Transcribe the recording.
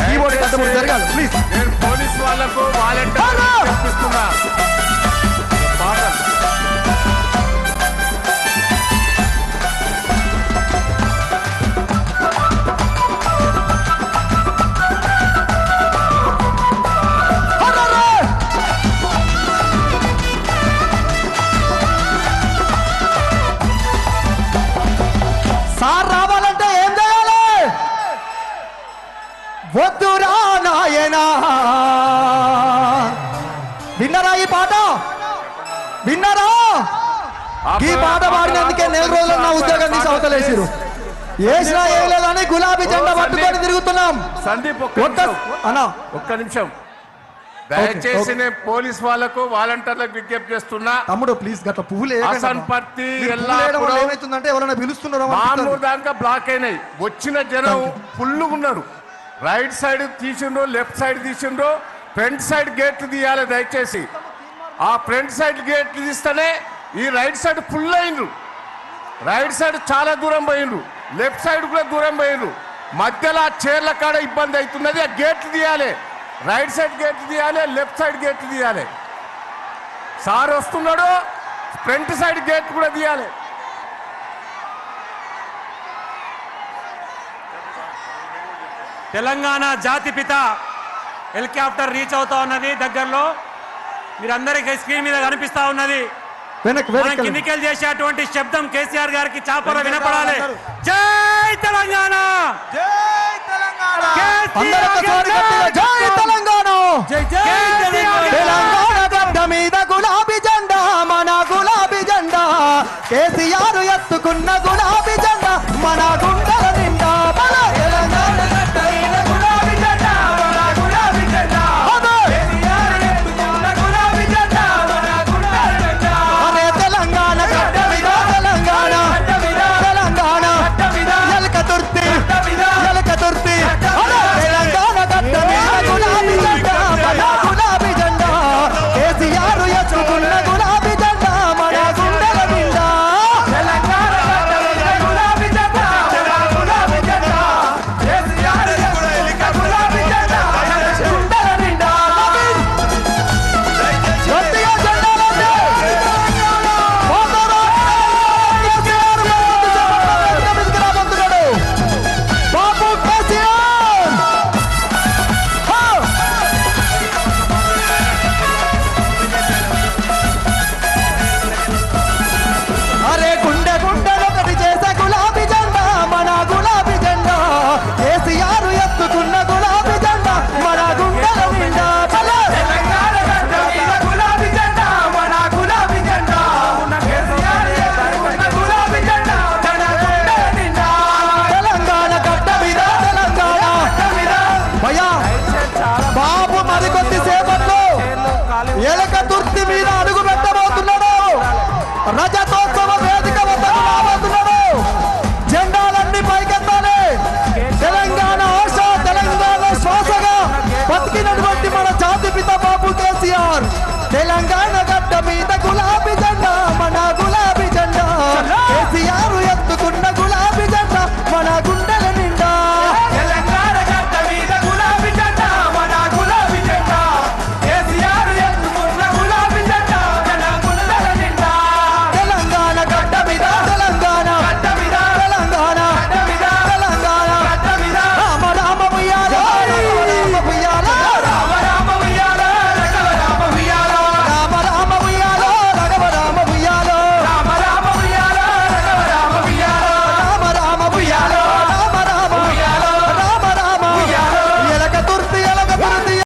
Keyboard జరగాలి please. నేను police వాళ్ళకు వాలంటీర్ చెప్పిస్తున్నా పాటలు. సార్ రావాలంటే ఏం చేయాలి? వద్దురా నాయనా. విన్నరా ఈ పాట? విన్నరా? ఈ పాట పాడినందుకే 4 రోజులు నా ఉద్యోగం తీసి అవతలేసిరు. వేసినా ఏం లేదని గులాబీ జెండా పట్టుకొని తిరుగుతున్నాం. సందీప్ ఒక్క నిమిషం దయచేసి నేను పోలీస్ వాళ్ళకు వాలంటీర్లకు విజ్ఞప్తి చేస్తున్నా. తమ్ముడు ప్లీజ్ గట్ల పువ్వులు అసన్పర్తి ఏమైతుందంటే ఎవరైనా పిలుస్తున్నారు. మామూలు దాకా బ్లాక్ అయినాయి. వచ్చిన జనం ఫుల్గా ఉన్నారు. రైట్ సైడ్ తీసిండ్రు, లెఫ్ట్ సైడ్ తీసిండ్రు. ఫ్రంట్ సైడ్ గేట్లు తీయాలి దయచేసి. ఆ ఫ్రంట్ సైడ్ గేట్లు తీస్తేనే ఈ రైట్ సైడ్ ఫుల్ అయిండ్రు. రైట్ సైడ్ చాలా దూరం పోయిండ్రు, లెఫ్ట్ సైడ్ కూడా దూరం పోయిండ్రు. మధ్యలో ఆ చైర్ల కాడ ఇబ్బంది అవుతున్నది. ఆ గేట్లు తీయాలి. రైట్ సైడ్ గేట్లు తీయాలి, లెఫ్ట్ సైడ్ గేట్లు తీయాలి. సార్ వస్తున్నాడు, ఫ్రంట్ సైడ్ గేట్ కూడా తీయాలి. తెలంగాణ జాతిపిత హెలికాప్టర్ రీచ్ అవుతా ఉన్నది. దగ్గరలో మీరందరికీ స్క్రీన్ మీద కనిపిస్తా ఉన్నది. కిందికెళ్ళి చేసేటువంటి శబ్దం కేసీఆర్ గారికి చాపర వినపడాలి. జై తెలంగాణ, జై తెలంగాణ, జై తెలంగాణ, తెలంగాణ గడ్డ మీద గులాబీ జెండా, మన గులాబీ జెండా. కేసీఆర్ ఎత్తుకున్న గులాబీ జెండా మన గుండెల నిండా. మన తెలంగాణ గడ్డ మీద గులాబీ జెండా, మన గులాబీ జెండా. కేసీఆర్ ఎత్తుకున్న గులాబీ జెండా మన గుండెల నిండా. అనే తెలంగాణ గడ్డ మీద, తెలంగాణ తెలంగాణ ఎలక తుర్తి, ఎలక తుర్తి. తెలంగాణ గడ్డ మీద గులాబీ జెండా, మన గులాబీ జెండా. కేసీఆర్ ఎత్తుకున్న గులాబీ జెండా మన గుండెల నిండా. తెలంగాణ గడ్డ మీద గులాబీ జెండా, మన గులాబీ జెండా. కేసీఆర్ ఎత్తుకున్న గులాబీ జెండా మన గుండెల నిండా. గట్టిగా జెండాలండి. బాబు కేసీఆర్. అరే గుండె గుండెలొకటి చేసే గులాబీ జెండా, మన గులాబీ జెండా. కేసీఆర్ ఎత్తుకున్న గులాబీ జెండా మన గుండెల నిండా. తెలంగాణ గడ్డ మీద గులాబీ జెండా, మన గులాబీ జెండా. కేసీఆర్ ఎత్తుకున్న గులాబీ జెండా మన గుండెల నిండా. తెలంగాణ గడ్డ మీద, తెలంగాణ భయ్యా బాబు మరికొద్ది సేపట్లో ఎలక తుర్తి మీద అడుగు పెట్టబోతున్నాడు. రజతోత్సవ వేదిక వద్దకు రాబోతున్నాడు. జెండాలన్నీ పైకెత్తాలి. తెలంగాణ ఆశ, తెలంగాణ శ్వాసగా బతికినటువంటి మన జాతిపిత బాబు కేసీఆర్ తెలంగాణ